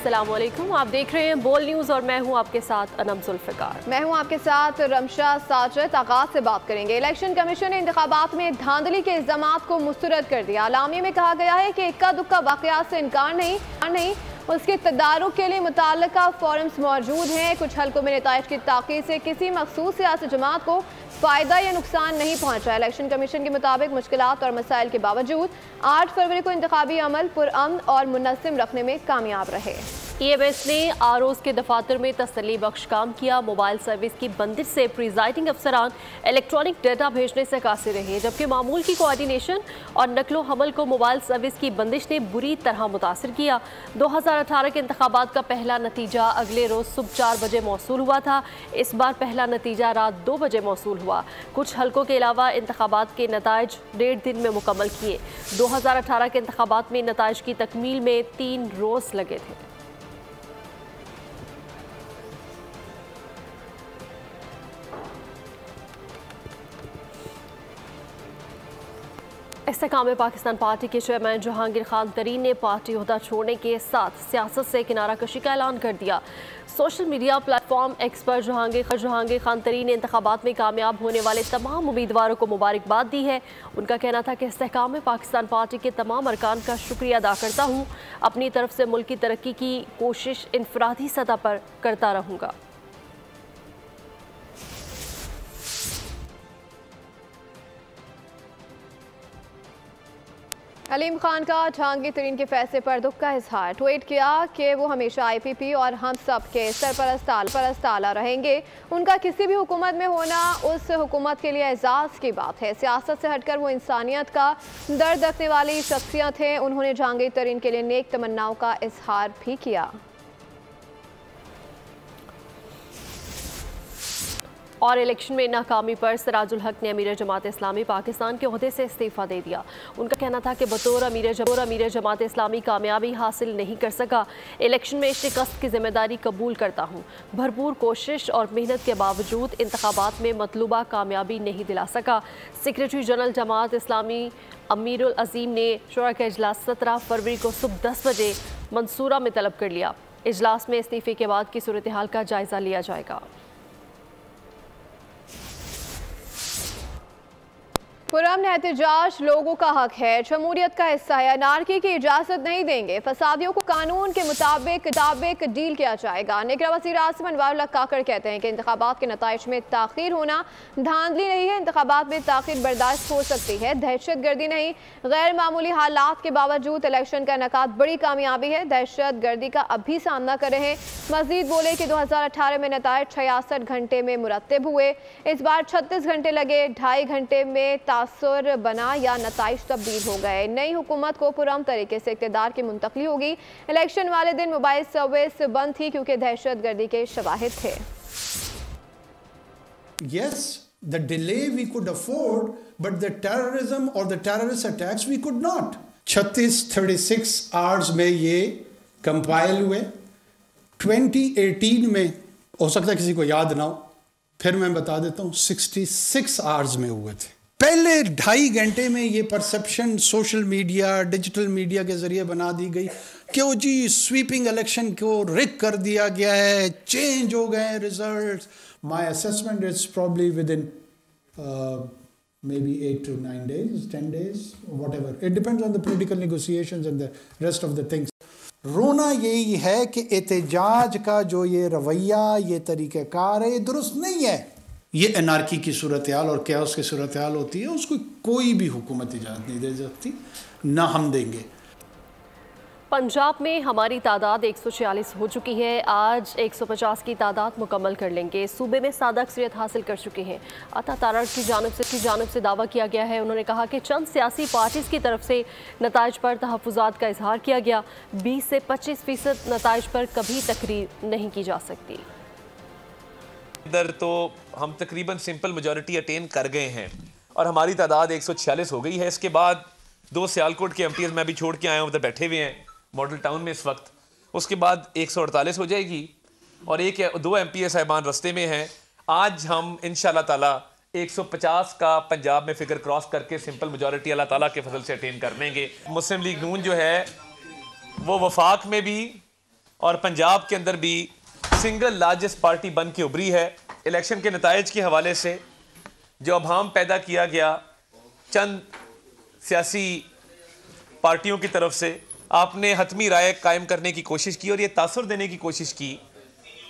अस्सलाम वालेकुम, आप देख रहे हैं बोल न्यूज़ और मैं हूं आपके साथ अनम जुल्फ़िकार। मैं हूं आपके साथ रमशा साजिद। आगाज से बात करेंगे। इलेक्शन कमीशन ने इंतखाबात में धांधली के इल्जामात को मुस्तरद कर दिया। अलामी में कहा गया है कि इक्का दुक्का वाक़यात से इनकार नहीं उसके तदारुक के लिए मुताल्लिका फोरम्स मौजूद हैं। कुछ हल्कों में नताइज की ताक़ीद से किसी मखसूस सियासी जमात को फ़ायदा या नुकसान नहीं पहुंचा। इलेक्शन कमीशन के मुताबिक मुश्किलात और मसाइल के बावजूद 8 फरवरी को इंतखाबी अमल पुरअमन और मुनज़्ज़म रखने में कामयाब रहे। EMS ने आरओज़ के दफातर में तसल्ली बख्श काम किया। मोबाइल सर्विस की बंदिश से प्रिजाइडिंग अफसरान इलेक्ट्रॉनिक डाटा भेजने से कासिर रहे, जबकि मामूल की कोऑर्डिनेशन और नकलो हमल को मोबाइल सर्विस की बंदिश ने बुरी तरह मुतासर किया। 2018 के इंतखाबात का पहला नतीजा अगले रोज़ सुबह 4 बजे मौसूल हुआ था। इस बार पहला नतीजा रात 2 बजे मौसूल हुआ। कुछ हल्कों के अलावा इंतखाबात के नताइज 1.5 दिन में मुकम्मल किए। 2018 के इंतखाबात में नताइज की तकमील में 3 रोज़ लगे थे। इस्तेकाम पाकिस्तान पार्टी के चेयरमैन जहांगीर खान तरीन ने पार्टी ओहदा छोड़ने के साथ सियासत से किनारा कशी का ऐलान कर दिया। सोशल मीडिया प्लेटफॉर्म एक्स पर जहांगीर खान तरीन ने इंतखाबात में कामयाब होने वाले तमाम उम्मीदवारों को मुबारकबाद दी है। उनका कहना था कि इस्तेकाम पाकिस्तान पार्टी के तमाम अरकान का शुक्रिया अदा करता हूँ। अपनी तरफ से मुल्क की तरक्की की कोशिश इनफरादी सतह पर करता रहूँगा। अलीम खान का जहांगीर तरीन के फैसले पर दुख का इजहार। ट्वीट किया कि वो हमेशा IPP और हम सब के सरपरस्त आला रहेंगे। उनका किसी भी हुकूमत में होना उस हुकूमत के लिए एजाज़ की बात है। सियासत से हटकर वो इंसानियत का दर्द रखने वाली शख्सियत हैं। उन्होंने जहांगीर तरीन के लिए नेक तमन्नाओं का इजहार भी किया। और इलेक्शन में नाकामी पर सिराजुल हक ने अमीर जमात इस्लामी पाकिस्तान के ओहदे से इस्तीफ़ा दे दिया। उनका कहना था कि बतौर अमीर जमात इस्लामी कामयाबी हासिल नहीं कर सका। इलेक्शन में शिकस्त की जिम्मेदारी कबूल करता हूँ। भरपूर कोशिश और मेहनत के बावजूद इंतखाबात में मतलूबा कामयाबी नहीं दिला सका। सेक्रेटरी जनरल जमात इस्लामी अमीरुल अजीम ने शुरा का इजलास 17 फरवरी को सुबह 10 बजे मंसूरा में तलब कर लिया। इजलास में इस्तीफ़े के बाद की सूरत हाल का जायज़ा लिया जाएगा। पुरअमन एहतजाज लोगों का हक है, जमहूरियत का हिस्सा है। अनारकी की इजाज़त नहीं देंगे। फसादियों को कानून के मुताबिक डील किया जाएगा। निगरान वज़ीर आसिम अनवारुल्लाह काकड़ कहते हैं कि इंतखाबात के नताइज में ताख़ीर होना धांधली नहीं है। इंतखाबात में ताख़ीर बर्दाश्त हो सकती है, दहशत गर्दी नहीं। गैर मामूली हालात के बावजूद इलेक्शन का इनेकाद बड़ी कामयाबी है। दहशत गर्दी का अब भी सामना कर रहे हैं। मज़ीद बोले कि 2018 में नताइज 66 घंटे में मुरत्तब हुए। इस बार 36 घंटे लगे। 2.5 घंटे में तासुर बना या नताइज तब्दील हो गए। नई हुकूमत को पुरअमन तरीके से इक़्तिदार की मुंतकली होगी। इलेक्शन वाले दिन मोबाइल सर्विस बंद थी क्योंकि दहशत गर्दी के शवाहिद थे। Yes, the delay we could afford, but the terrorism or the terrorist attacks we could not. 36 hours में ये कंपाइल हुए। 2018 में हो सकता है किसी को याद ना हो, फिर मैं बता देता हूँ 66 आवर्स में हुए थे। पहले 2.5 घंटे में ये perception social media digital media के जरिए बना दी गई कि वो जी स्वीपिंग इलेक्शन को रिक कर दिया गया है, चेंज हो गए results. My assessment is probably with in maybe 8 to 9 days, 10 days, whatever. It depends on the political negotiations and the rest of the things. रोना यही है कि एहतजाज का जो ये रवैया, ये तरीक़ाकार है, ये दुरुस्त नहीं है। ये अनारकी की सूरत हाल और क्या उसकी सूरत हाल होती है, उसको कोई भी हुकूमत इजाज़त नहीं दे सकती, ना हम देंगे। पंजाब में हमारी तादाद 146 हो चुकी है। आज 150 की तादाद मुकम्मल कर लेंगे। सूबे में सादा अक्सरियत हासिल कर चुके हैं। अता तारड़ की जानब से दावा किया गया है। उन्होंने कहा कि चंद सियासी पार्टीज़ की तरफ से नताइज पर तहफ़्फ़ुज़ात का इजहार किया गया। 20 से 25% नताइज पर कभी तकरीर नहीं की जा सकती। इधर तो हम तकरीबन सिंपल मेजॉरिटी अटेन कर गए हैं और हमारी तादाद 146 हो गई है। इसके बाद 2 सियालकोट के MPs मैं भी छोड़ के आया हूँ, उधर बैठे हुए हैं मॉडल टाउन में इस वक्त। उसके बाद 148 हो जाएगी और 1 या 2 MPs साहिबान रस्ते में हैं। आज हम इंशाल्लाह ताला 150 का पंजाब में फिगर क्रॉस करके सिंपल मेजॉरिटी अल्लाह ताला के फजल से अटेन कर लेंगे। मुस्लिम लीग नून जो है वो वफाक में भी और पंजाब के अंदर भी सिंगल लार्जेस्ट पार्टी बन के उभरी है। इलेक्शन के नताइज के हवाले से जो अभाम पैदा किया गया चंद सियासी पार्टियों की तरफ से, आपने हतमी राय कायम करने की कोशिश की और ये तासुर देने की कोशिश की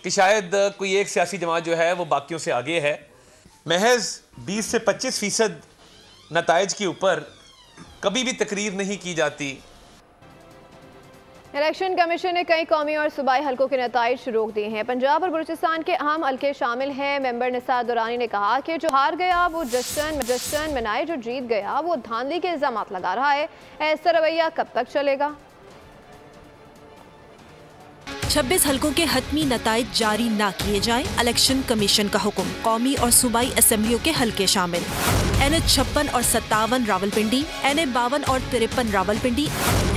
कि शायद कोई एक सियासी जमात जो है वो बाकियों से आगे है। महज 20 से 25% नताइज के ऊपर कभी भी तकरीर नहीं की जाती। इलेक्शन कमीशन ने कई कौमी और सूबाई हलकों के नताइज रोक दिए हैं। पंजाब और बलूचिस्तान के अहम हलके शामिल हैं। मेंबर निसार दुरानी ने कहा कि जो हार गया वो जश्न मनाए, जो जीत गया वो धांधली के इल्जाम लगा रहा है। ऐसा रवैया कब तक चलेगा? 26 हलकों के हतमी नताइज जारी न किए जाएं, इलेक्शन कमीशन का हुक्म। कौमी और सूबाई असेंबलियों के हलके शामिल NH56 और 57 रावलपिंडी, NA52 और 53 रावलपिंडी,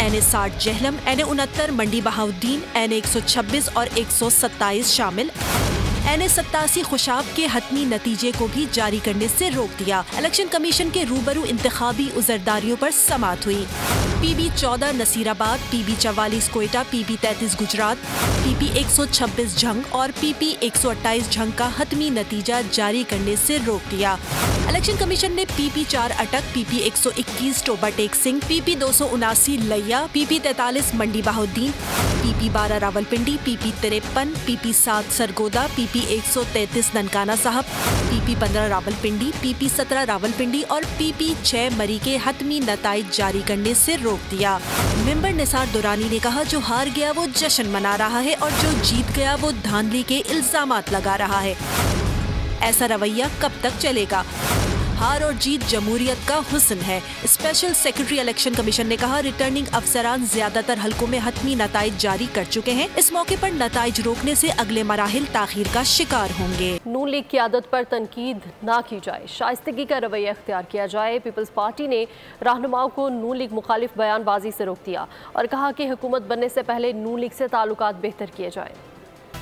NA60 जहलम, NA69 मंडी बहाउद्दीन, NA126 और 127 शामिल। NA87 खुशाब के हतमी नतीजे को भी जारी करने से रोक दिया। इलेक्शन कमीशन के रूबरू इंतखाबी उजरदारियों पर समाअत हुई। PB14 Nasirabad, PB44 Quetta, PB33 Gujarat, PP126 Jhang और PP128 झंग का हतमी नतीजा जारी करने से रोक दिया। इलेक्शन कमीशन ने PP4 अटक, PP121 Toba take Singh, PP279 लैया, PP43 मंडी Bahauddin, PP12 Rawalpindi, PP53, PP7 Sargodha, PP133 Nankana साहब, PP15 रावलपिंडी, PP17 रावलपिंडी और PP6 मरी के हतमी नताइज जारी करने से रोक दिया। मेंबर निसार दुरानी ने कहा जो हार गया वो जश्न मना रहा है और जो जीत गया वो धांधली के इल्जामात लगा रहा है। ऐसा रवैया कब तक चलेगा? हार और जीत जमहूरियत का हुस्न है। स्पेशल सेक्रेटरी इलेक्शन कमीशन ने कहा रिटर्निंग अफसरान ज्यादातर हलकों में हतमी नताइज जारी कर चुके हैं। इस मौके पर नताइज रोकने से अगले मराहिल ताखीर का शिकार होंगे। नून लीग की आदत पर तनकीद ना की जाए, शाइस्तगी का रवैया इख्तियार किया जाए। पीपल्स पार्टी ने रहनुमाओं को नून लीग मुखालिफ बयानबाजी से रोक दिया और कहा कि हुकूमत बनने से पहले नून लीग से ताल्लुकात बेहतर किए जाए।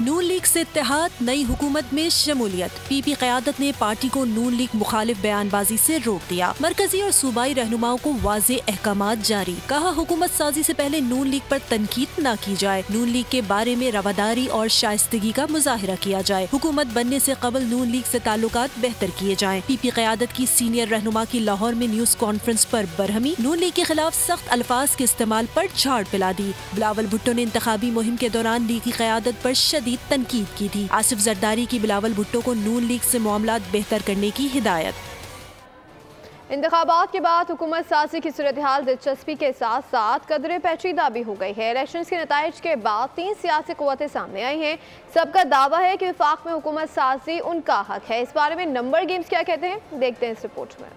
नून लीग से इत्तेहाद, नई हुकूमत में शमूलियत। PP क़यादत ने पार्टी को नून लीग मुखालिफ बयानबाजी से रोक दिया। मरकजी और सूबाई रहनुमाओं को वाज़ेह अहकामात जारी। कहा हुकूमत साजी से पहले नून लीग पर तनकीद न की जाए। नून लीग के बारे में रवादारी और शाइस्तगी का मुजाहिरा किया जाए। हुकूमत बनने से कबल नून लीग से ताल्लुकात बेहतर किए जाएं। PP क़यादत की सीनियर रहनुमा की लाहौर में न्यूज कॉन्फ्रेंस पर बरहमी। नून लीग के खिलाफ सख्त अल्फाज के इस्तेमाल पर झाड़ पिला दी। बिलावल भुट्टो ने इंतखाबी मुहिम के दौरान लीग की क़यादत पर तनकीद की थी। आसिफ जरदारी की बिलावल भुट्टो को नून लीग से मामलात बेहतर करने की हिदायत। इंतखाबात के बाद हुकूमत साजी की सूरत हाल दिलचस्पी के साथ साथ कदरे पेचीदा भी हो गई है। इलेक्शन के नताइज के बाद 3 सियासी क़ुव्वतें सामने आई हैं। सबका दावा है कि विफाक में हुकूमत साजी उनका हक है। इस बारे में नंबर गेम्स क्या कहते हैं, देखते हैं इस रिपोर्ट में।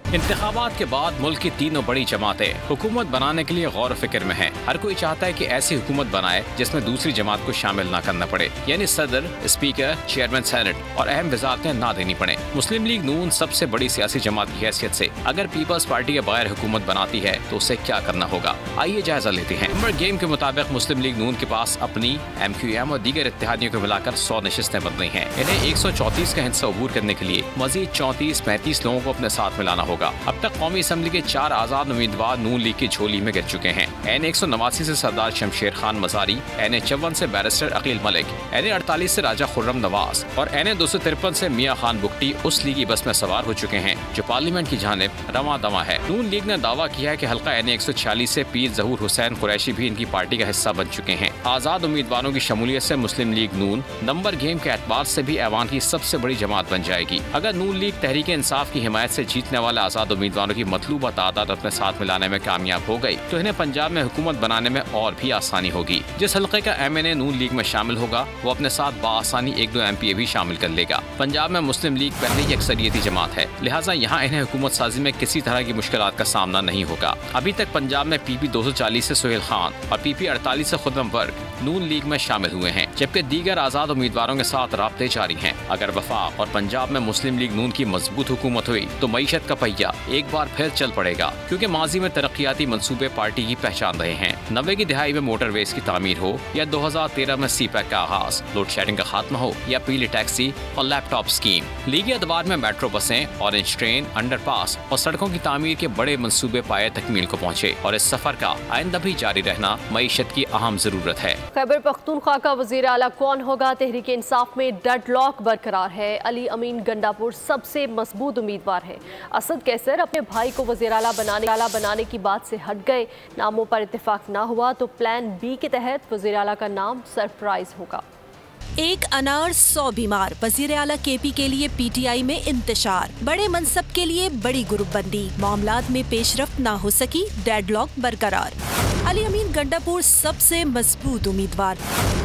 इंतखाबात के बाद मुल्क की तीनों बड़ी जमातें हुकूमत बनाने के लिए गौर फिक्र में हैं। हर कोई चाहता है कि ऐसी हुकूमत बनाए जिसमें दूसरी जमात को शामिल न करना पड़े, यानी सदर, स्पीकर, चेयरमैन सेनेट और अहम वजारतें ना देनी पड़े। मुस्लिम लीग नून सबसे बड़ी सियासी जमात की हैसियत से अगर पीपल्स पार्टी के बगैर हुकूमत बनाती है तो उसे क्या करना होगा, आइए जायजा लेते हैं। नंबर गेम के मुताबिक मुस्लिम लीग नून के पास अपनी MQM और दीगर इत्तेहादियों को मिलाकर 100 नशिस्तें बदली हैं। इन्हें 134 का हिस्सा अबूर करने के लिए मजीद 34-35 लोगों को अपने साथ मिलाना होगा। अब तक कौमी असम्बली के 4 आजाद उम्मीदवार नून लीग की झोली में गिर चुके हैं। NA189 से सरदार शमशेर खान मजारी, NA54 से बैरिस्टर अकील मलिक, NA48 से राजा खुर्रम नवाज और NA253 से मियां खान बुगटी उस लीगी बस में सवार हो चुके हैं जो पार्लियामेंट की जानिब रवां दवा है। नून लीग ने दावा किया है कि हल्का NA146 से पीर जहूर हुसैन कुरैशी भी इनकी पार्टी का हिस्सा बन चुके हैं। आजाद उम्मीदवारों की शमूलियत से मुस्लिम लीग नून नंबर गेम के एतबार से भी ऐवान की सबसे बड़ी जमात बन जाएगी। अगर नून लीग तहरीक इंसाफ की हिमायत से जीतने वाले आजाद उम्मीदवारों की मतलूबा तादाद अपने साथ मिलाने में कामयाब हो गई तो इन्हें पंजाब में हुकूमत बनाने में और भी आसानी होगी। जिस हल्के का MNA नून लीग में शामिल होगा वो अपने साथ बाआसानी 1-2 MPA भी शामिल कर लेगा। पंजाब में मुस्लिम लीग पहले ही अक्सरियती जमात है, लिहाजा यहाँ इन्हें हुकूमत साजी में किसी तरह की मुश्किलात का सामना नहीं होगा। अभी तक पंजाब में PP 240 से सोहेल खान और PP 48 से खुर्रम वर्ग नून लीग में शामिल हुए हैं, जबकि दीगर आजाद उम्मीदवारों के साथ राब्ते जारी हैं। अगर वफाक और पंजाब में मुस्लिम लीग नून की मजबूत हुकूमत हुई तो मईशत का पहिया एक बार फिर चल पड़ेगा, क्योंकि माजी में तरक्याती मंसूबे पार्टी की पहचान रहे हैं। 90 की दिहाई में मोटरवेज की तामीर हो या 2013 में CPEC का आगाज, लोड शेडिंग का खात्मा हो या पीली टैक्सी और लैपटॉप स्कीम, लीगी अदवार में मेट्रो बसें, ऑरेंज ट्रेन, अंडरपास और सड़कों की तामीर के बड़े मंसूबे पाए तकमील को पहुँचे और इस सफर का आइंदा भी जारी रहना मईशत की अहम जरूरत है। खैबर पख्तूनख्वा का वज़ीर आला कौन होगा? तहरीक इंसाफ में डेडलॉक बरकरार है। अली अमीन गंडापुर सबसे मजबूत उम्मीदवार है। असद कैसर अपने भाई को वज़ीर आला बनाने की बात से हट गए। नामों पर इत्तेफाक ना हुआ तो प्लान बी के तहत वज़ीर आला का नाम सरप्राइज होगा। एक अनार 100 बीमार, वज़ीर आला केपी के लिए पीटीआई में इंतशार। बड़े मनसब के लिए बड़ी ग्रुपबंदी, मामलात में पेशरफ्त ना हो सकी, डेडलॉक बरकरार। अली अमीन गंडापुर सबसे मजबूत उम्मीदवार।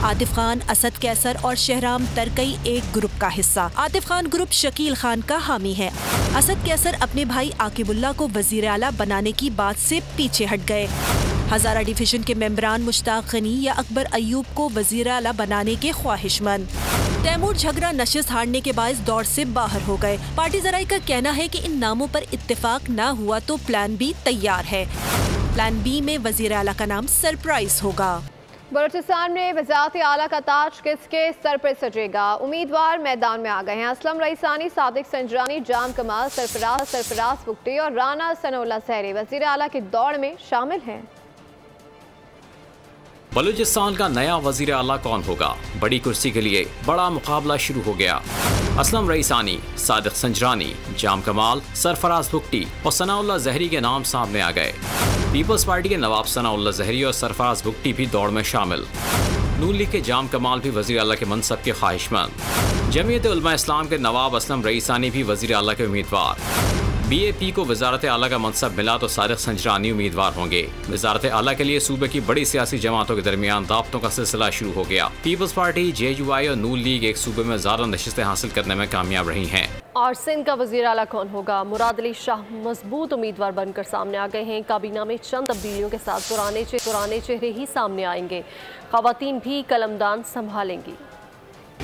आतिफ खान, असद कैसर और शहराम तरकई एक ग्रुप का हिस्सा। आतिफ खान ग्रुप शकील खान का हामी है। असद कैसर अपने भाई आकिबुल्ला को वज़ीर आला बनाने की बात से पीछे हट गए। हजारा डिवीजन के मेंबरान मुश्ताक गनी या अकबर अयूब को वज़ीर आला बनाने के ख्वाहिशमंद। तैमूर झगड़ा नशिस्त हारने के बायस दौड़ से बाहर हो गए। पार्टी ज़राई का कहना है कि इन नामों पर इत्तेफाक ना हुआ तो प्लान बी तैयार है। प्लान बी में वज़ीर आला का नाम सरप्राइज होगा। बलूचिस्तान में वज़ारत आला का ताज किसके सर पर सजेगा? उम्मीदवार मैदान में आ गए हैं। असलम रईसानी, सादिक संजरानी, जाम कमाल, सरफराज बुगटी और राना सनाउल्लाह ज़हरी वज़ीर आला की दौड़ में शामिल हैं। बलूचिस्तान का नया वजीर आला कौन होगा? बड़ी कुर्सी के लिए बड़ा मुकाबला शुरू हो गया। असलम रईसानी, सादिक संजरानी, जाम कमाल, सरफराज बुगटी और सनाउल्लाह ज़हरी के नाम सामने आ गए। पीपल्स पार्टी के नवाब सनाउल्लाह ज़हरी और सरफराज बुगटी भी दौड़ में शामिल। नून लीग के जाम कमाल भी वज़ीर आला के मनसब के ख्वाहिशमंद। जमीयत उलमा इस्लाम के नवाब असलम रईसानी भी वज़ीर आला के उम्मीदवार। BAP को वज़ारत आला का मनसब मिला तो सादिक संजरानी उम्मीदवार होंगे। वज़ारत आला के लिए सूबे की बड़ी सियासी जमातों के दरमियान दावतों का सिलसिला शुरू हो गया। पीपल्स पार्टी, JUI और नून लीग एक सूबे में ज़्यादा नशिस्तें हासिल करने में कामयाब रही हैं। और सिंध का वज़ीर आला कौन होगा? मुराद अली शाह मजबूत उम्मीदवार बनकर सामने आ गए हैं। काबीना में चंद तब्दीलियों के साथ पुराने चेहरे ही सामने आएंगे। ख़वातीन भी कलमदान संभालेंगी।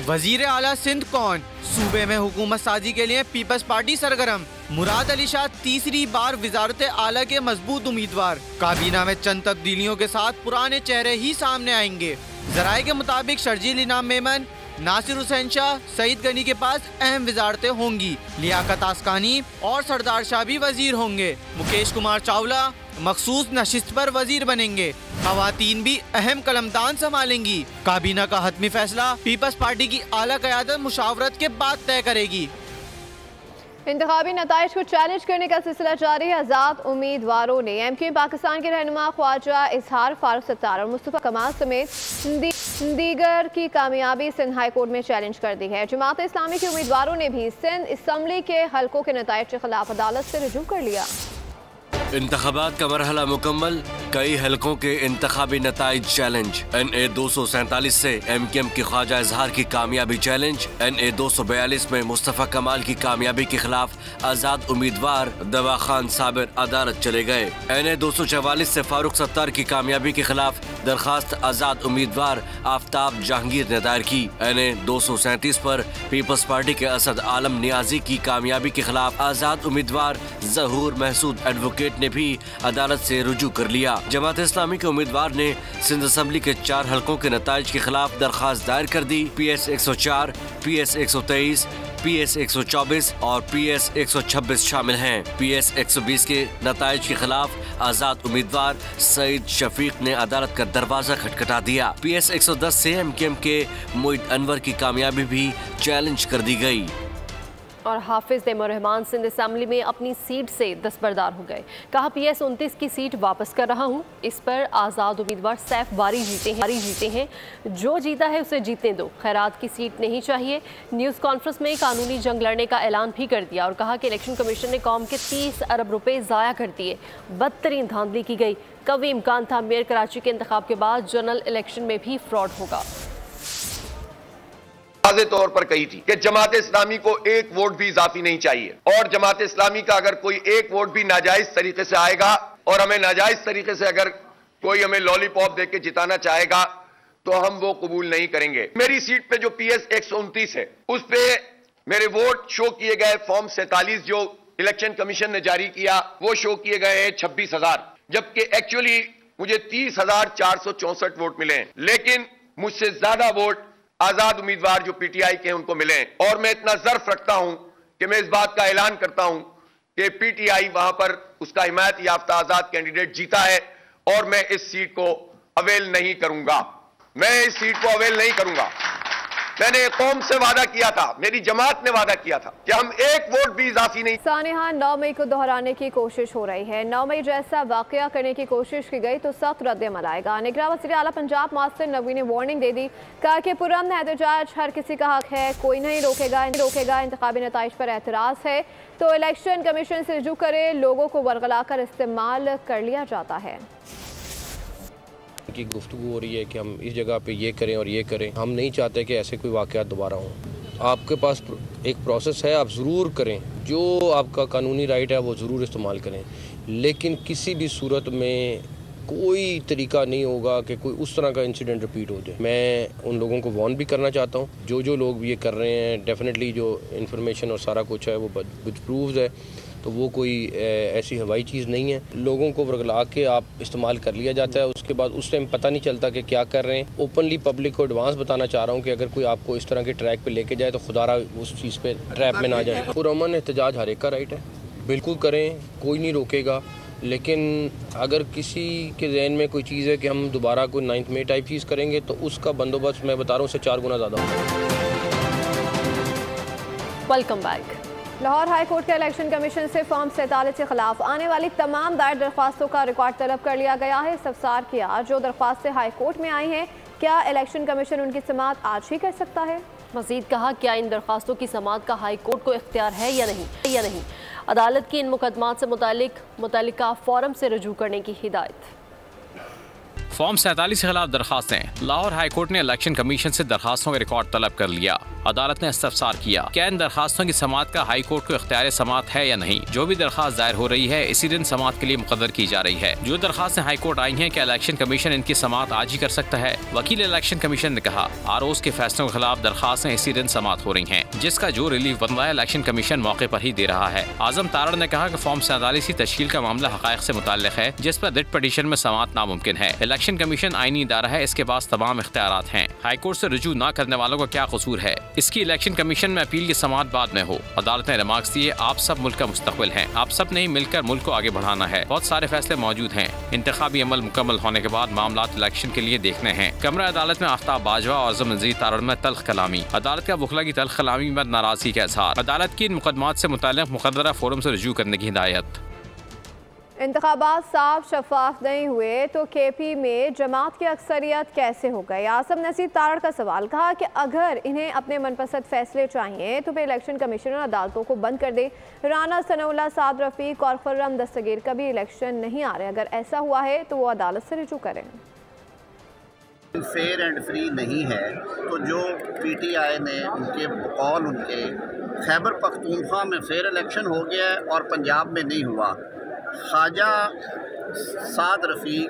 वजीर आला सिंध कौन? सूबे में हुकूमत साजी के लिए पीपल्स पार्टी सरगर्म। मुराद अली शाह तीसरी बार वजारत आला के मजबूत उम्मीदवार। काबीना में चंद तब्दीलियों के साथ पुराने चेहरे ही सामने आएंगे। जराये के मुताबिक शर्जील इनाम मेमन, नासिर हुसैन शाह, सईद गनी के पास अहम वजारतें होंगी। लियाकत आसकानी और सरदार शाह भी वजीर होंगे। मुकेश कुमार चावला मखसूस नशिस्त पर वजीर बनेंगे। खवातीन भी अहम कलमदान संभालेंगी। काबीना का हतमी फैसला पीपल्स पार्टी की आला क़यादत मुशावरत के बाद तय करेगी। इंतखाबी नताइज को चैलेंज करने का सिलसिला जारी है। आज़ाद उम्मीदवारों ने MQ पाकिस्तान के रहनुमा ख्वाजा इजहार फारूक सत्तार और मुस्तफ़ा कमाल समेत दीगर की कामयाबी सिंध हाई कोर्ट में चैलेंज कर दी है। जमात इस्लामी के उम्मीदवारों ने भी सिंध असम्बली के हल्कों के नताइज के खिलाफ अदालत से रुजू कर लिया। इंतखाबात का मरहला मुकम्मल, कई हलकों के इंतखाबी नताइज चैलेंज। NA 247 से MKM की ख्वाजा इजहार की कामयाबी चैलेंज। NA 242 में मुस्तफ़ा कमाल की कामयाबी के खिलाफ आज़ाद उम्मीदवार दवा खान साबिर अदालत चले गए। NA 244 से फारूक सत्तार की कामयाबी के खिलाफ दरखास्त आज़ाद उम्मीदवार आफ्ताब जहांगीर ने दायर की। NA 237 पर पीपल्स पार्टी के असद आलम नियाजी की कामयाबी के खिलाफ आज़ाद उम्मीदवार जहूर महसूद एडवोकेट ने भी अदालत से रुजू कर लिया। जमात इस्लामी के उम्मीदवार ने सिंध असम्बली के 4 हलकों के नताइज के खिलाफ दरखास्त दायर कर दी। PS 104, PS 123, PS 124 और PS 126 शामिल हैं। PS 120 के नताइज के खिलाफ आज़ाद उम्मीदवार सईद शफीक ने अदालत का दरवाजा खटखटा दिया। PS 110 से MKM के मोइद अनवर की कामयाबी भी चैलेंज कर दी गई। और हाफिज तैमूर रहमान सिंध असम्बली में अपनी सीट से दस्तबरदार हो गए। कहा PS 29 की सीट वापस कर रहा हूं। इस पर आज़ाद उम्मीदवार सैफ बारी जीते हैं। जो जीता है उसे जीतने दो, खैरात की सीट नहीं चाहिए। न्यूज़ कॉन्फ्रेंस में कानूनी जंग लड़ने का ऐलान भी कर दिया और कहा कि इलेक्शन कमीशन ने कौम के 30 अरब रुपए ज़ाया कर दिए। बदतरीन धांधली की गई। कभी इम्कान था मेयर कराची के इंतखाब के बाद जनरल इलेक्शन में भी फ्रॉड होगा। वाज़े तौर पर कही थी कि जमात इस्लामी को एक वोट भी इजाफी नहीं चाहिए, और जमात इस्लामी का अगर कोई एक वोट भी नाजायज तरीके से आएगा और हमें नाजायज तरीके से अगर कोई हमें लॉलीपॉप देके जिताना चाहेगा तो हम वो कबूल नहीं करेंगे। मेरी सीट पे जो PS 129 है उस पे मेरे वोट शो किए गए फॉर्म 47 जो इलेक्शन कमीशन ने जारी किया वो शो किए गए हैं 26,000, जबकि एक्चुअली मुझे 30,464 वोट मिले हैं, लेकिन मुझसे ज्यादा वोट आजाद उम्मीदवार जो PTI के हैं उनको मिले। और मैं इतना ज़र्फ रखता हूं कि मैं इस बात का ऐलान करता हूं कि PTI वहां पर उसका हिमायत याफ्ता आजाद कैंडिडेट जीता है और मैं इस सीट को अवेल नहीं करूंगा। मैं इस सीट को अवेल नहीं करूंगा। मैंने कौम से वादा किया था, मेरी जमात ने वादा किया था कि हम एक वोट भी इजाफी नहीं। सानिहा, 9 मई को दोहराने की कोशिश हो रही है। 9 मई जैसा वाकया करने की कोशिश की गई तो सख्त रद्द-ए-अमल आएगा। निगरान वज़ीर आला पंजाब मास्टर नकवी ने वार्निंग दे दी, कहा कि पुरअमन एहतजाज हर किसी का हक है, कोई नहीं रोकेगा। इंतखाबी नताइज पर एतराज़ है तो इलेक्शन कमीशन से रुजू करे, लोगों को वर्गला कर इस्तेमाल कर लिया जाता है। की गुफ्तगू हो रही है कि हम इस जगह पे ये करें और ये करें। हम नहीं चाहते कि ऐसे कोई वाक़यात दोबारा हों। आपके पास एक प्रोसेस है, आप ज़रूर करें, जो आपका कानूनी राइट है वो ज़रूर इस्तेमाल करें, लेकिन किसी भी सूरत में कोई तरीका नहीं होगा कि कोई उस तरह का इंसिडेंट रिपीट हो जाए। मैं उन लोगों को वार्न भी करना चाहता हूँ, जो लोग ये कर रहे हैं, डेफिनेटली जो इन्फॉर्मेशन और सारा कुछ है वो कुछ प्रूव्स है, तो वो कोई ऐसी हवाई चीज़ नहीं है। लोगों को वर्गला के आप इस्तेमाल कर लिया जाता है, उसके बाद उस टाइम पता नहीं चलता कि क्या कर रहे हैं। ओपनली पब्लिक को एडवांस बताना चाह रहा हूँ कि अगर कोई आपको इस तरह के ट्रैक पे लेके जाए तो खुदारा उस चीज़ पे ट्रैप में ना जाए। पुरअमन एहतजाज हर एक का राइट है, बिल्कुल करें, कोई नहीं रोकेगा, लेकिन अगर किसी के जहन में कोई चीज़ है कि हम दोबारा कोई 9 मई टाइप चीज़ करेंगे तो उसका बंदोबस्त मैं बता रहा हूँ उससे 4 गुना ज़्यादा होगा। Welcome back. Lahore high court के इलेक्शन कमीशन से फॉर्म 47 के खिलाफ आने वाली तमाम दायर दरख्वास्तों का रिकॉर्ड तलब कर लिया गया है। इस्तफसार किया जो दरख्वास्तें हाई कोर्ट में आई हैं, क्या इलेक्शन कमीशन उनकी समाअत आज ही कर सकता है? मजीद कहा, क्या इन दरख्वास्तों की समाअत का हाई कोर्ट को इख्तियार है या नहीं। अदालत की इन मुकदमात से मुतल्लिका फोरम से रुजू करने की हिदायत। फॉर्म 47 के खिलाफ दरखास्तें। लाहौर हाई कोर्ट ने इलेक्शन कमीशन से दरखास्तों का रिकॉर्ड तलब कर लिया। अदालत ने इस्तफसार किया, क्या इन दरखास्तों की समाअत का हाई कोर्ट को इख्तियार समाअत है या नहीं। जो भी दरखास्त दायर हो रही है इसी दिन समाअत के लिए मुकद्दर की जा रही है। जो दरखास्तें हाई कोर्ट आई हैं, क्या इलेक्शन कमीशन इनकी समाअत आज ही कर सकता है? वकील इलेक्शन कमीशन ने कहा, आरओज़ के फैसलों के खिलाफ दरखास्तें इसी दिन समाअत हो रही हैं, जिसका जो रिलीफ बनता है इलेक्शन कमीशन मौके पर ही दे रहा है। आजम तारड़ ने कहा कि फॉर्म 47 की तश्कील का मामला हक़ाइक़ से मुताल्लिक़ है, जिस पर रिट पिटीशन में समाअत नामुमकिन है। इलेक्शन कमीशन आईनी इदारा है, इसके पास तमाम इख्तियारात हैं। हाई कोर्ट से रुजू न करने वालों का क्या कसूर है? इसकी इलेक्शन कमीशन में अपील की समाअत बाद में हो। अदालत ने रिमार्क्स दिए, आप सब मुल्क का मुस्तकबिल हैं, आप सब ने मिलकर मुल्क को आगे बढ़ाना है। बहुत सारे फैसले मौजूद हैं, इंतखाबी अमल मुकम्मल होने के बाद मामलात इलेक्शन के लिए देखने हैं। कमरा अदालत में आफ्ताब बाजवा और आज़म नज़ीर तारड़ में तल्ख कलामी। अदालत का वकला की तल्ख कलामी में नाराजगी का इजहार। अदालत की इन मुकदमात से मुताल्लिक़ मुक़र्ररा फोरम से रुजू करने की हिदायत। इंतखाबात साफ शफाफ नहीं हुए तो केपी में जमात की अक्सरियत कैसे हो गई? आसम नसीर तारड़ का सवाल। कहा कि अगर इन्हें अपने मनपसंद फैसले चाहिए तो फिर इलेक्शन कमीशन और अदालतों को बंद कर दे। राना सनाउल्लाह, साद रफीक और खुर्रम दस्तगीर कभी इलेक्शन नहीं आ रहे, अगर ऐसा हुआ है तो वो अदालत से रुजू करें। फेयर एंड फ्री नहीं है तो जो पीटीआई ने उनके बकौल उनके खैबर पख्तूनख्वा में फेयर इलेक्शन हो गया है और पंजाब में नहीं हुआ। ख्वाजा साद रफ़ीक,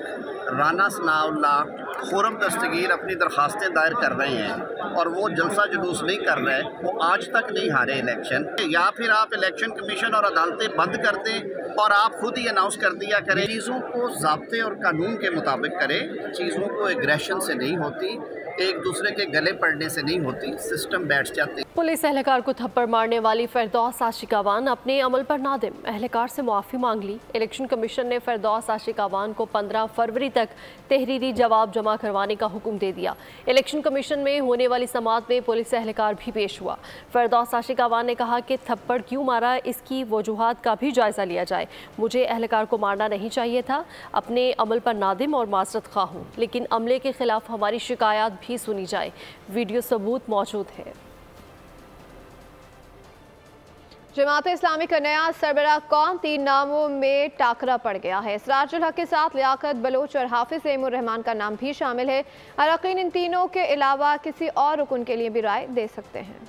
राना सनाउल्लाह, खुर्रम दस्तगीर अपनी दरखास्तें दायर कर रहे हैं और वो जलसा जुलूस नहीं कर रहे, वो आज तक नहीं हारे इलेक्शन। या फिर आप इलेक्शन कमीशन और अदालतें बंद कर दें और आप खुद ही अनाउंस कर दिया करें। चीज़ों को ज़ाब्ते और कानून के मुताबिक करें, चीज़ों को एग्रेशन से नहीं होती, एक दूसरे के गले पड़ने से नहीं होती, सिस्टम बैठ जाते। पुलिस एहलकार को थप्पड़ मारने वाली फिरदौस आशिकावान अपने अमल पर नादिम, एहलकार से मुआफ़ी मांग ली। इलेक्शन कमीशन ने फिरदौस आशिकावान को 15 फरवरी तक तहरीरी जवाब जमा करवाने का हुक्म दे दिया। इलेक्शन कमीशन में होने वाली समाअत में पुलिस एहलकार भी पेश हुआ। फिरदौस आशिकावान ने कहा कि थप्पड़ क्यों मारा, इसकी वजूहात का भी जायज़ा लिया जाए। मुझे एहलकार को मारना नहीं चाहिए था, अपने अमल पर नादिम और माजरत खा हूँ, लेकिन अमले के खिलाफ हमारी शिकायत भी सुनी जाए। वीडियो सबूत मौजूद है। जमात इस्लामी का नया सरबराह कौन? 3 नामों में टाकरा पड़ गया है। सिराजुल हक के साथ लियाकत बलोच और हाफिज एमुर रहमान का नाम भी शामिल है। अरकान इन तीनों के अलावा किसी और रुकन के लिए भी राय दे सकते हैं।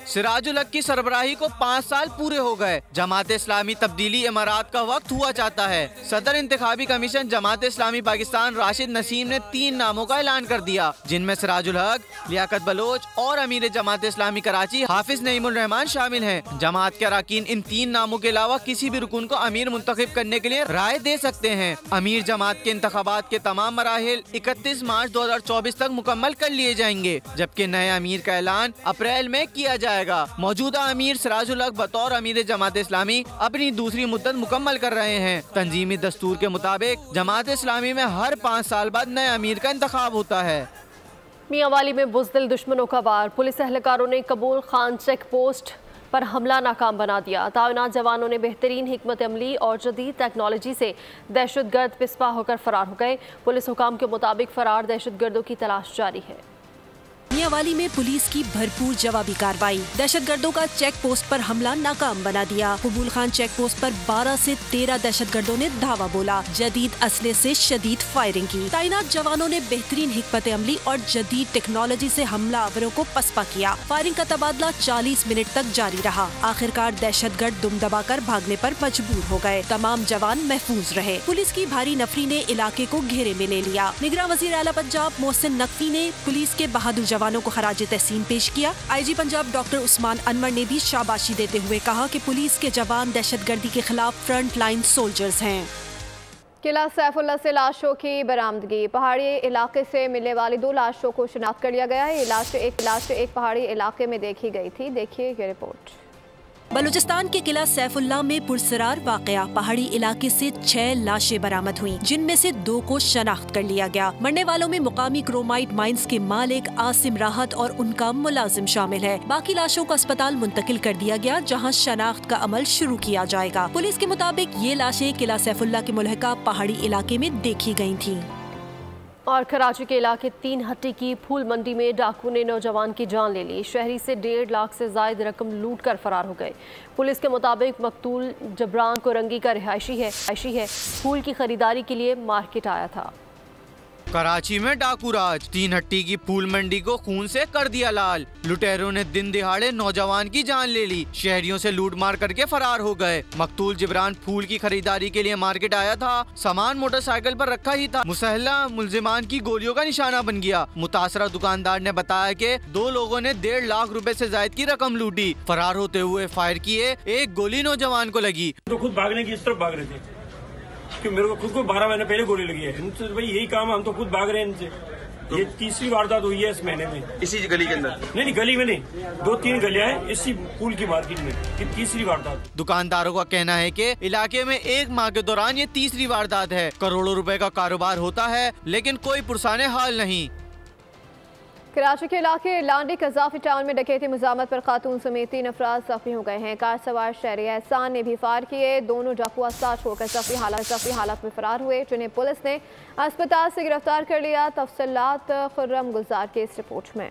सिराजुल हक की सरबराही को 5 साल पूरे हो गए। जमात इस्लामी तब्दीली इमारात का वक्त हुआ चाहता है। सदर इंतखाबी कमीशन जमात इस्लामी पाकिस्तान राशिद नसीम ने 3 नामों का ऐलान कर दिया, जिनमें सिराजुल हक, लियाकत बलोच और अमीर जमात इस्लामी कराची हाफिज नईमुल रहमान शामिल हैं। जमात के अरकान इन 3 नामों के अलावा किसी भी रुकन को अमीर मुंतखब करने के लिए राय दे सकते हैं। अमीर जमात के इंतखाबात के तमाम मराहिल 31 मार्च 2024 तक मुकम्मल कर लिए जाएंगे, जबकि नए अमीर का ऐलान अप्रैल में किया जाएगा। मौजूदा अमीर सिराजुल हक बतौर अमीर जमात इस्लामी अपनी दूसरी मुद्दत मुकम्मल कर रहे हैं। तंजीमी दस्तूर के मुताबिक जमात इस्लामी में हर 5 साल बाद नए अमीर का इंतखाब होता है। मियांवाली में बुज़दिल दुश्मनों का वार, पुलिस एहलकारों ने कबूल खान चेक पोस्ट पर हमला नाकाम बना दिया। तैनात जवानों ने बेहतरीन हिकमत अमली और जदीद टेक्नोलॉजी से दहशतगर्द पिस्पा होकर फरार हो गए। पुलिस हुकाम के मुताबिक फरार दहशतगर्दों की तलाश जारी है। मियांवाली में पुलिस की भरपूर जवाबी कार्रवाई, दहशतगर्दों का चेक पोस्ट पर हमला नाकाम बना दिया। कबूल खान चेक पोस्ट पर 12 से 13 दहशतगर्दों ने धावा बोला, जदीद असले से शदीद फायरिंग की। तैनात जवानों ने बेहतरीन हिकमत अमली और जदीद टेक्नोलॉजी से हमलावरों को पसपा किया। फायरिंग का तबादला 40 मिनट तक जारी रहा। आखिरकार दहशतगर्द दुम दबाकर भागने पर मजबूर हो गए। तमाम जवान महफूज रहे। पुलिस की भारी नफरी ने इलाके को घेरे में ले लिया। निगरां वजीर आला पंजाब मोहसिन नकवी ने पुलिस के बहादुर जवानों को खराज तहसीन पेश किया। IG पंजाब डॉक्टर उस्मान अनवर ने भी शाबाशी देते हुए कहा कि पुलिस के जवान दहशतगर्दी के खिलाफ फ्रंट लाइन सोल्जर्स हैं। किला सैफुल्ला से लाशों की बरामदगी, पहाड़ी इलाके से मिलने वाली 2 लाशों को शिनाख्त कर लिया गया है। ये लाश एक पहाड़ी इलाके में देखी गई थी। देखिए ये रिपोर्ट। बलूचिस्तान के किला सैफुल्ला में पुरसरार वाकया, पहाड़ी इलाके से 6 लाशें बरामद हुई, जिनमें से 2 को शनाख्त कर लिया गया। मरने वालों में मुकामी क्रोमाइट माइंस के मालिक आसिम राहत और उनका मुलाजिम शामिल है। बाकी लाशों को अस्पताल मुंतकिल कर दिया गया, जहां शनाख्त का अमल शुरू किया जाएगा। पुलिस के मुताबिक ये लाशें किला सैफुल्ला के मुल्हिका पहाड़ी इलाके में देखी गयी थी। और कराची के इलाके 3 हट्टी की फूल मंडी में डाकू ने नौजवान की जान ले ली। शहरी से 1.5 लाख से जायद रकम लूट कर फरार हो गए। पुलिस के मुताबिक मकतूल जबरान कोरंगी का रिहायशी है। फूल की खरीदारी के लिए मार्केट आया था। कराची में डाकू राज, 3 हट्टी की फूल मंडी को खून से कर दिया लाल। लुटेरों ने दिन दिहाड़े नौजवान की जान ले ली, शहरियों से लूट मार करके फरार हो गए। मकतूल जिब्रान फूल की खरीदारी के लिए मार्केट आया था, सामान मोटरसाइकिल पर रखा ही था। मुसल्ला मुलजिमान की गोलियों का निशाना बन गया। मुतासरा दुकानदार ने बताया कि 2 लोगों ने 1.5 लाख रुपए से जायद की रकम लूटी। फरार होते हुए फायर किए, एक गोली नौजवान को लगी। तो खुद भागने की इस तरफ भाग रहे थे कि मेरे को खुद को 12 महीने पहले गोली लगी है। इनसे भाई यही काम, हम तो खुद भाग रहे हैं इनसे। तो ये 3री वारदात हुई है इस महीने में, इसी गली के अंदर। नहीं गली में नहीं, 2-3 गलियां हैं इसी फूल की मार्केट में। ये 3री वारदात। दुकानदारों का कहना है कि इलाके में 1 माह के दौरान ये 3री वारदात है। करोड़ों रुपए का कारोबार होता है, लेकिन कोई पुरसाने हाल नहीं। कराची के इलाके लांडी कजाफी टाउन में डकैती मुजामत पर खातून समेत 3 अफराद जख्मी हो गए हैं। कार सवार शहरी एहसान ने भी फायर किए। दोनों डाकू अस्तार छोड़कर जख्मी हालत में फरार हुए, जिन्हें पुलिस ने अस्पताल से गिरफ्तार कर लिया। तफसीलात खुर्रम गुलजार के इस रिपोर्ट में।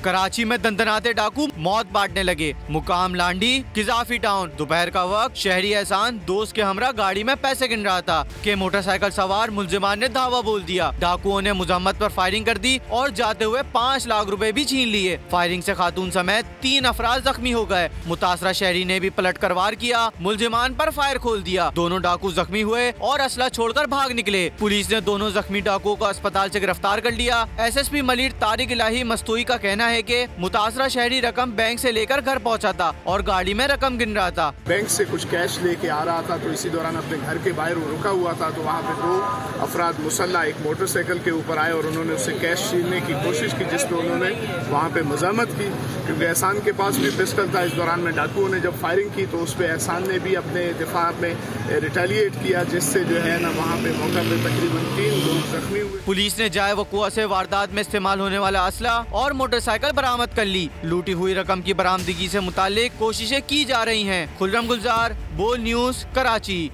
कराची में दंदनाते डाकू मौत बांटने लगे। मुकाम लांडी किजाफी टाउन। दोपहर का वक्त शहरी एहसान दोस्त के हमरा गाड़ी में पैसे गिन रहा था कि मोटरसाइकिल सवार मुलजिमान ने धावा बोल दिया। डाकुओं ने मुजम्मत पर फायरिंग कर दी और जाते हुए 5 लाख रुपए भी छीन लिए। फायरिंग से खातून समेत 3 अफराद जख्मी हो गए। मुतासरा शहरी ने भी पलट कर वार किया, मुलजिमान पर फायर खोल दिया। दोनों डाकू जख्मी हुए और असला छोड़कर भाग निकले। पुलिस ने दोनों जख्मी डाकुओं को अस्पताल से गिरफ्तार कर लिया। SSP मलिर तारिक इलाही मस्तूई का कहना है कि मुतासरा शहरी रकम बैंक से लेकर घर पहुंचा था और गाड़ी में रकम गिन रहा था। बैंक से कुछ कैश लेके आ रहा था, तो इसी दौरान अपने घर के बाहर रुका हुआ था, तो वहाँ पे 2 अफराद मुसल्ला एक मोटरसाइकिल के ऊपर आए और उन्होंने उससे कैश छीनने की कोशिश की, जिसमें उन्होंने वहाँ पे मजामत की क्योंकि एहसान के पास भी पिस्टल था। इस दौरान में डाकुओं ने जब फायरिंग की तो उस पर एहसान ने भी अपने दिफा में रिटेलिएट किया, जिससे जो है ना वहाँ पे मौका पे तकरीबन 3 लोग जख्मी हुए। पुलिस ने जाए वकुआ से वारदात में इस्तेमाल होने वाला असला और मोटरसाइकिल बरामद कर ली। लूटी हुई रकम की बरामदगी से मुतालिक कोशिशें की जा रही हैं। खुर्रम गुलजार, बोल न्यूज, कराची।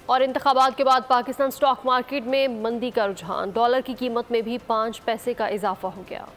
और इंतखाबात के बाद पाकिस्तान स्टॉक मार्केट में मंदी का रुझान, डॉलर की कीमत में भी 5 पैसे का इजाफा हो गया।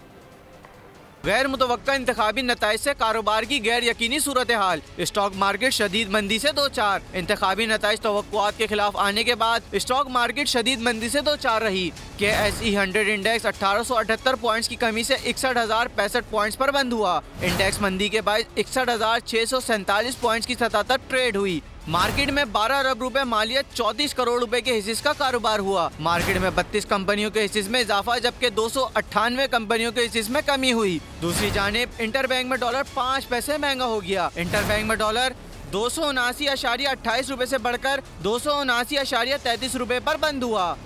गैर मुतवक्का इंतखाबी नताइज से कारोबार की गैर यकीनी सूरत हाल। स्टॉक मार्केट शदीद मंदी से 2-4। इंतखाबी नताइज तवक्कुआत के खिलाफ आने के बाद स्टॉक मार्केट शदीद मंदी से 2-4 रही। KSE 100 इंडेक्स 1878 पॉइंट्स की कमी से 61,065 पॉइंट्स पर बंद हुआ। इंडेक्स मंदी के बाद 61,647 पॉइंट्स की सतह तक ट्रेड हुई। मार्केट में 12 अरब रुपए मालियत 34 करोड़ रुपए के हिस्से का कारोबार हुआ। मार्केट में 32 कंपनियों के हिस्से में इजाफा, जबकि 298 कंपनियों के हिस्से में कमी हुई। दूसरी जानिब इंटरबैंक में डॉलर 5 पैसे महंगा हो गया। इंटरबैंक में डॉलर 279.28 रुपए से बढ़कर 279.33 रुपए पर बंद हुआ।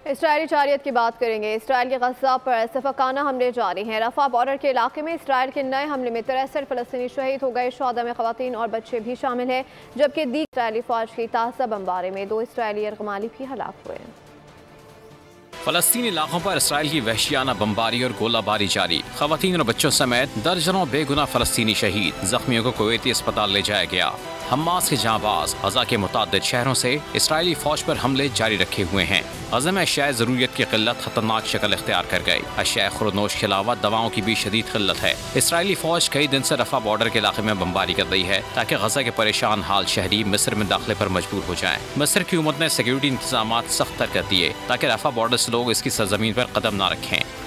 इसराइली जारियत की बात करेंगे। इसराइल के गज़ा पर सफाकाना हमले जारी हैं। रफा बॉर्डर के इलाके में इसराइल के नए हमले में 63 फ़लस्तीनी शहीद हो गए। शोहदा में ख़वातीन और बच्चे भी शामिल हैं, जबकि दी इसराइली फ़ौज की ताज़ा बमबारी में 2 इसराइली यरगमाली भी हलाक हुए। फलस्तीनी इलाकों पर इसराइल की वहशियाना बमबारी और गोलाबारी जारी। खवातीन और बच्चों समेत दर्जनों बेगुनाह फलस्तीनी शहीद। जख्मियों को कुवैती अस्पताल ले जाया गया। हमास के जांबाज गजा के मुताद्दिद शहरों से इसराइली फौज पर हमले जारी रखे हुए हैं। गजा में अशियाए ज़रूरियत की किल्लत खतरनाक शक्ल इख्तियार कर गई। अशियाए खुरनोश के अलावा दवाओं की भी शदीद किल्लत है। इसराइली फौज कई दिन से रफा बॉर्डर के इलाके में बमबारी कर रही है ताकि गजा के परेशान हाल शहरी मिस्र में दाखिले पर मजबूर हो जाएं। मिस्र की हुकूमत ने सिक्योरिटी इंतजाम सख्त कर दिए ताकि रफा बॉर्डर से लोग इसकी सरजमीन पर कदम न रखें।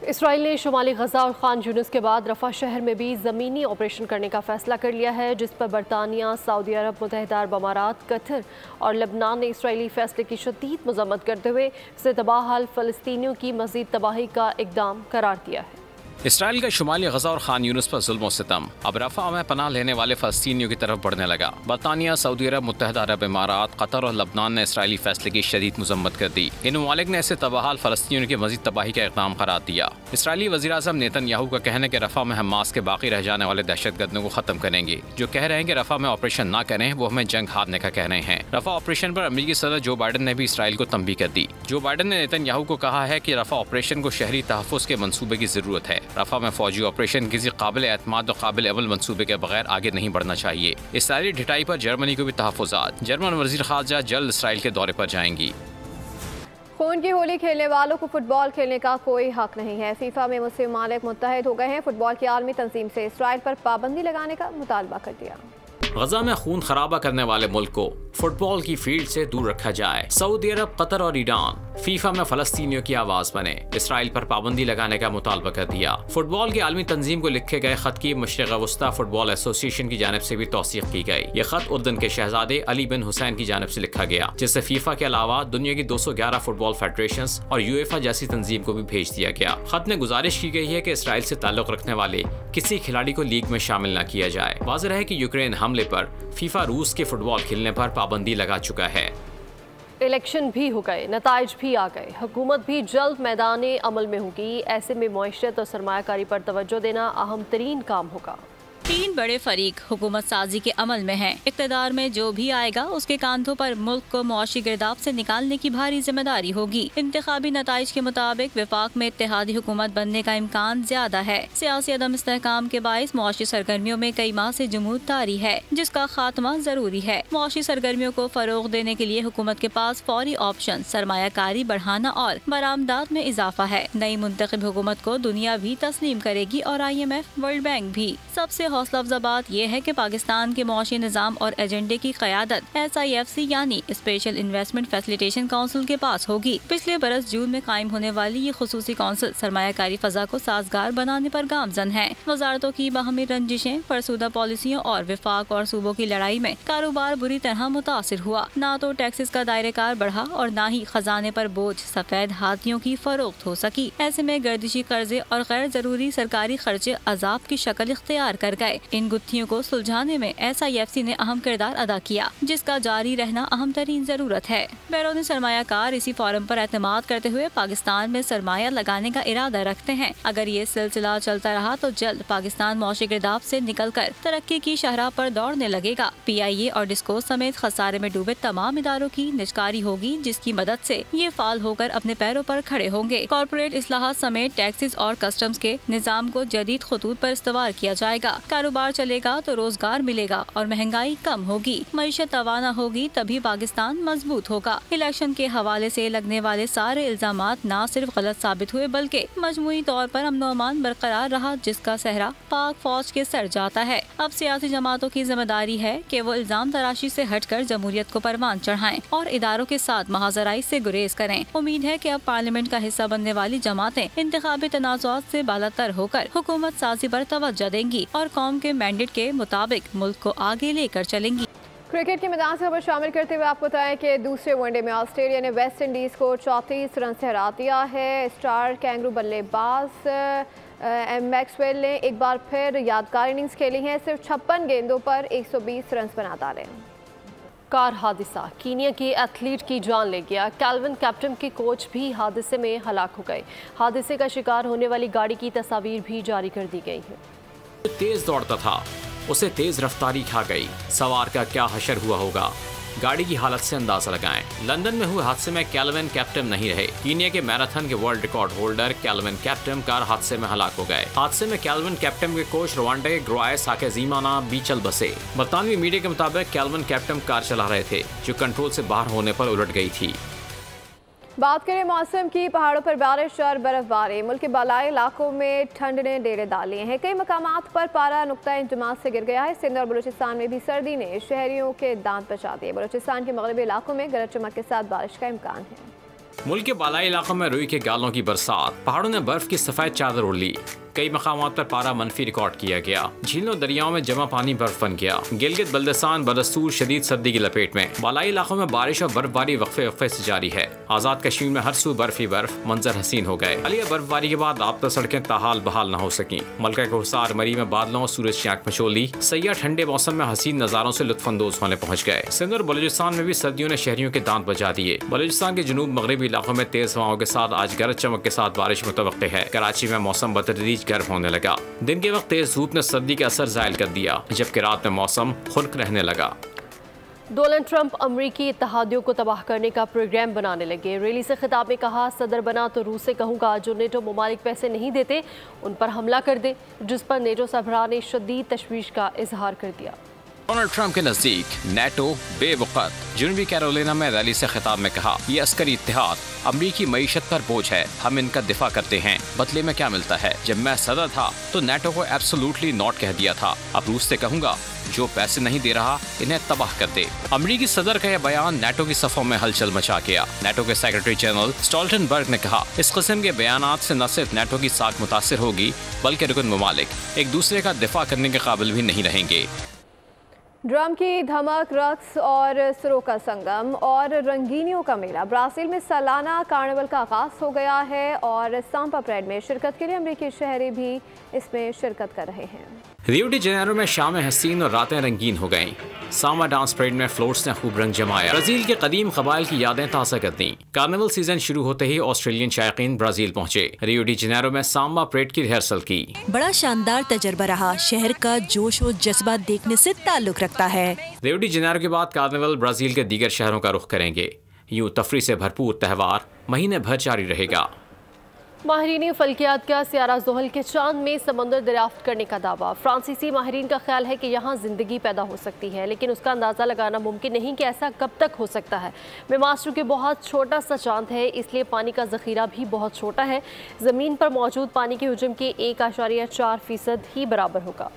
इसराइल ने शुमाली गजा और खान यूनिस के बाद रफा शहर में भी ज़मीनी ऑपरेशन करने का फैसला कर लिया है, जिस पर बरतानिया, सऊदी अरब, मुत्तहिदा अरब अमारात, कतर और लेबनान ने इसराइली फैसले की शदीद मजम्मत करते हुए इसे तबाह फ़लस्तीनियों की मज़ीद तबाही का इक़दाम करार दिया है। इसराइल का शुमाली गजा और खान यूनिस पर जुल्म सितम अब रफा में पनाह लेने वाले फ़लस्तीनियों की तरफ बढ़ने लगा। बरतानिया, सऊदी अरब, मुत्तहिदा अरब अमारात, कतर और लेबनान ने इसराइली फैसले की शदीद मजम्मत कर दी। इन ममालिक ने इसे तबाहाल फ़लस्तीनियों की मज़ीद तबाही का इक़दाम करार दिया। इसराइली वज़ीर-ए-आज़म नेतन्याहू का कहना है कि रफा में हमास के बाकी रह जाने वाले दहशतगर्दों को ख़त्म करेंगे। जो कह रहे हैं कि रफा में ऑपरेशन न करें वो हमें जंग हारने का कह रहे हैं। रफा ऑपरेशन पर अमेरिकी सदर जो बाइडन ने भी इसराइल को तंबीह कर दी। जो बाइडन ने नेतन्याहू को कहा है कि रफा ऑपरेशन को शहरी तहफ़्फ़ुज़ के मनसूबे की ज़रूरत है। रफा में फौजी ऑपरेशन किसी काबिल एतमाद और काबिल अमल मनसूबे के बगैर आगे नहीं बढ़ना चाहिए। इसराइली ढिठाई पर जर्मनी को भी तहफ़्फ़ुज़ात। जर्मन वज़ीर ख़ारजा जल्द इसराइल के दौरे पर जाएंगी। खून की होली खेलने वालों को फुटबॉल खेलने का कोई हक नहीं है। फीफा में मुस्लिम मालिक मुत्तहिद हो गए हैं। फुटबॉल की आलमी तंजीम से इसराइल पर पाबंदी लगाने का मुतालबा कर दिया। गजा में खून खराबा करने वाले मुल्क को फुटबॉल की फील्ड से दूर रखा जाए। सऊदी अरब, कतर और ईरान फीफा में फलस्तीनियों की आवाज बने। इसराइल पर पाबंदी लगाने का मुतालबा कर दिया। फुटबॉल की आलमी तंजीम को लिखे गए खत की मशरिक़ वस्ता फुटबॉल एसोसिएशन की जानिब से भी तौसीक़ की गई। ये खत उर्दन के शहजादे अली बिन हुसैन की जानिब से लिखा गया, जिससे फीफा के अलावा दुनिया की 211 फुटबॉल फेडरेशंस और यूएफा जैसी तंजीम को भी भेज दिया गया। खत में गुजारिश की गई है कि इसराइल से ताल्लुक रखने वाले किसी खिलाड़ी को लीग में शामिल न किया जाए। वाज़ेह है कि यूक्रेन हमले पर फीफा रूस के फुटबॉल खेलने पर पाबंदी लगा चुका है। इलेक्शन भी हो गए, नताइज भी आ गए, हुकूमत भी जल्द मैदान अमल में होगी। ऐसे में मईशत और सरमायाकारी पर तवज्जो देना अहम तरीन काम होगा। 3 बड़े फरीक हुकूमत साजी के अमल में हैं। इक़्तिदार में जो भी आएगा उसके कांधों पर मुल्क को मुआशी गिरदाव से निकालने की भारी जिम्मेदारी होगी। इंतखाबी नताइज के मुताबिक वफाक में इत्तेहादी हुकूमत बनने का इम्कान ज्यादा है। सियासी अदम इस्तेहकाम के बाइस मुआशी सरगर्मियों में कई माह से जुमूद तारी है, जिसका खात्मा जरूरी है। मुआशी सरगर्मियों को फरोग देने के लिए हुकूमत के पास फौरी ऑप्शन सरमायाकारी बढ़ाना और बरामदात में इजाफा है। नई मुंतखब हुकूमत को दुनिया भी तस्लीम करेगी और IMF, वर्ल्ड बैंक भी। सबसे हौसला अफजा बात यह है कि पाकिस्तान के मुआशी निज़ाम और एजेंडे की क़यादत SIFC यानी स्पेशल इन्वेस्टमेंट फैसिलिटेशन काउंसिल के पास होगी। पिछले बरस जून में कायम होने वाली ये खुसूसी काउंसिल सरमायाकारी फ़ज़ा को साजगार बनाने पर गामजन है। वजारतों की बाहमी रंजिशें, फरसूदा पॉलिसियों और विफाक और सूबों की लड़ाई में कारोबार बुरी तरह मुतासिर हुआ। न तो टैक्सेस का दायरेकार बढ़ा और न ही खजाने पर बोझ सफेद हाथियों की फरोख्त हो सकी। ऐसे में गर्दिशी कर्जे और गैर जरूरी सरकारी खर्चे अजाब की शक्ल इख्तियार कर गए। इन गुत्थियों को सुलझाने में SIFC ने अहम किरदार अदा किया, जिसका जारी रहना अहम तरीन जरूरत है। बैरूनी सरमायाकार इसी फोरम पर एतमाद करते हुए पाकिस्तान में सरमाया लगाने का इरादा रखते हैं। अगर ये सिलसिला चलता रहा तो जल्द पाकिस्तान मौशी गिरदाव से निकलकर तरक्की की शहरा पर दौड़ने लगेगा। PIA और डिस्को समेत खसारे में डूबे तमाम इदारों की निजकारी होगी, जिसकी मदद से ये फाल होकर अपने पैरों पर खड़े होंगे। कॉर्पोरेट इस्लाहात समेत टैक्सेस और कस्टम्स के निजाम को जदीद खतूत पर इस्तवार किया जाएगा। कारोबार चलेगा तो रोजगार मिलेगा और महंगाई कम होगी। मईशत तवाना होगी तभी पाकिस्तान मजबूत होगा। इलेक्शन के हवाले से लगने वाले सारे इल्जामात न सिर्फ गलत साबित हुए बल्कि मजमूई तौर पर अमन अमान बरकरार रहा, जिसका सहरा पाक फौज के सर जाता है। अब सियासी जमातों की जिम्मेदारी है कि वो इल्जाम तराशी से हटकर जमहूरियत को परवान चढ़ाएं और इदारों के साथ महाजराई से गुरेज करें। उम्मीद है कि अब पार्लियामेंट का हिस्सा बनने वाली जमातें इंतखाबी तनाज़ुआत से बालातर होकर हुकूमत साजी पर तवज्जो देंगी और कौम के मैंडेट के मुताबिक मुल्क को आगे लेकर चलेंगी। क्रिकेट के मैदान से खबर शामिल करते हुए आपको बताएं कि दूसरे वनडे में ऑस्ट्रेलिया ने वेस्ट इंडीज़ को 34 रन से हरा दिया है। स्टार कैंगरू बल्लेबाज मैक्सवेल ने एक बार फिर यादगार इनिंग्स खेली है। सिर्फ 56 गेंदों पर 120 रन बना डाले। कार हादसा कीनिया के एथलीट की जान ले गया। कैल्विन कैप्टन के कोच भी हादसे में हलाक हो गए। हादसे का शिकार होने वाली गाड़ी की तस्वीर भी जारी कर दी गई है। तेज दौड़ता था, उसे तेज रफ्तारी खा गई। सवार का क्या हशर हुआ होगा। गाड़ी की हालत से अंदाजा लगाएं। लंदन में हुए हादसे में कैल्विन कैप्टन नहीं रहे। कीनिया के मैराथन के world record holder Kelvin Kiptum car हादसे में हलाक हो गए। हादसे में कैल्विन कैप्टन के कोच रवांडा के ग्रोआए साकेजीमाना बीचल बसे। बरतानवी मीडिया के मुताबिक कैल्विन कैप्टन कार चला रहे थे जो कंट्रोल से बाहर होने पर उलट गई थी। बात करें मौसम की, पहाड़ों पर बारिश और बर्फबारी। मुल्क के बालाई इलाकों में ठंड ने डेरे डाले हैं। कई मकामात पर पारा नुक्ता इंजमात से गिर गया है। सिंध और बलूचिस्तान में भी सर्दी ने शहरियों के दांत बचा दिए। बलूचिस्तान के मगरबी इलाकों में गरज चमक के साथ बारिश का इम्कान है। मुल्क के बालाई इलाकों में रुई के गालों की बरसात। पहाड़ों ने बर्फ की सफेद चादर ओढ़ ली। कई मकामात पर पारा मनफी रिकॉर्ड किया गया। झीलों दरियाओं में जमा पानी बर्फ बन गया। गिलगित बल्दिस्तान बदस्तूर शदीद सर्दी की लपेट में। बालाई इलाकों में बारिश और बर्फबारी वक्फे वक्फे से जारी है। आजाद कश्मीर में हर सू बर्फ ही बर्फ, मंजर हसीन हो गए। हालिया बर्फबारी के बाद राब्ता सड़कें ताहाल बहाल न हो सकी। मलका के हुसार मरी में बादलों और सूरज की आंख मचोली। सैयाह ठंडे मौसम में हसीन नजारों से लुत्फानंदोज होने पहुंच गए। सिंध और बलूचिस्तान में भी सर्दियों ने शहरियों के दांत बजा दिए। बलूचिस्तान के जनूब मगरबी इलाकों में तेज हवाओं के साथ आज गरज चमक के साथ बारिश मुतवक्के है। कराची में मौसम बतदरीज गर्म होने लगा। दिन के वक्त तेज धूप ने सर्दी का असर जायल कर दिया, जबकि रात में मौसम खुश्क रहने लगा। डोनाल्ड ट्रंप अमरीकी इत्तेहादियों को तबाह करने का प्रोग्राम बनाने लगे। रैली से खिताब में कहा, सदर बना तो रूस से कहूँगा जो नेटो ममालिक पैसे नहीं देते उन पर हमला कर दे, जिस पर नेटो सरबराह ने शदीद तशवीश का इजहार कर दिया। डोनाल्ड ट्रंप के नजदीक नेटो बेवकत। जनूबी कैरोलिना में रैली से खिताब में कहा, ये अस्करी इत्तेहाद अमरीकी मईशत पर बोझ है, हम इनका दिफा करते हैं। बदले में क्या मिलता है? जब मैं सदर था तो नेटो को एब्सोल्युटली नॉट कह दिया था। अब रूस से कहूँगा जो पैसे नहीं दे रहा इन्हें तबाह कर दे। अमरीकी सदर का यह बयान नेटो की सफों में हलचल मचा गया। नेटो के सेक्रेटरी जनरल स्टोल्टनबर्ग ने कहा, इस किस्म के बयानात से न सिर्फ नेटो की साख मुतासिर होगी बल्कि रुकन ममालिक एक दूसरे का दिफा करने के काबिल भी नहीं रहेंगे। ड्रम की धमक, रक्स और सुरों का संगम और रंगीनियों का मेला। ब्राजील में सालाना कार्निवल का आगाज हो गया है और सांपा परेड में शिरकत के लिए अमरीकी शहरी भी इसमें शिरकत कर रहे हैं। रियो डी जेनेरो में शामें हसीन और रातें रंगीन हो गईं। सामा डांस परेड में फ्लोट्स ने खूब रंग जमाया। ब्राजील के कदीम कबाइल की यादें ताज़ा कर दी। कार्निवल सीजन शुरू होते ही ऑस्ट्रेलियन शायकीन ब्राजील पहुंचे। रियो डी जेनेरो में सामा परेड की रिहर्सल की। बड़ा शानदार तजर्बा रहा। शहर का जोश और जज्बा देखने से ताल्लुक रखता है। रियो डी जेनेरो के बाद कार्निवल ब्राजील के दीगर शहरों का रुख करेंगे। यूं तफरी से भरपूर त्यौहार महीने भर जारी रहेगा। माहिरीन फल्कियात का सियारा ज़ोहल के चांद में समंदर दरियाफ्त करने का दावा। फ्रांसीसी माहिरीन का ख्याल है कि यहाँ ज़िंदगी पैदा हो सकती है, लेकिन उसका अंदाज़ा लगाना मुमकिन नहीं कि ऐसा कब तक हो सकता है। मेमास चूँकि बहुत छोटा सा चांद है, इसलिए पानी का ज़ख़ीरा भी बहुत छोटा है। ज़मीन पर मौजूद पानी के हजम के 1.4% ही बराबर होगा।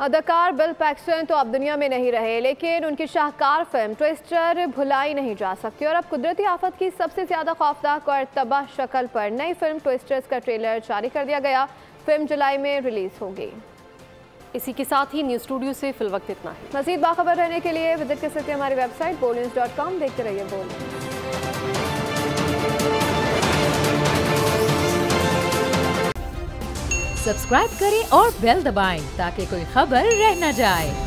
अदाकार बिल पैक्सन तो अब दुनिया में नहीं रहे, लेकिन उनकी शाहकार फिल्म ट्विस्टर भुलाई नहीं जा सकती। और अब कुदरती आफत की सबसे ज़्यादा खौफनाक और तबाह शक्ल पर नई फिल्म ट्विस्टर्स का ट्रेलर जारी कर दिया गया। फिल्म जुलाई में रिलीज़ होगी। इसी के साथ ही न्यूज़ स्टूडियो से फिलवक्त इतना है। मज़ीद बाखबर रहने के लिए विजिट कर सकते हैं हमारी वेबसाइट bolnews.com। देखते रहिए बोल। सब्सक्राइब करें और बेल दबाएं ताकि कोई खबर रह न जाए।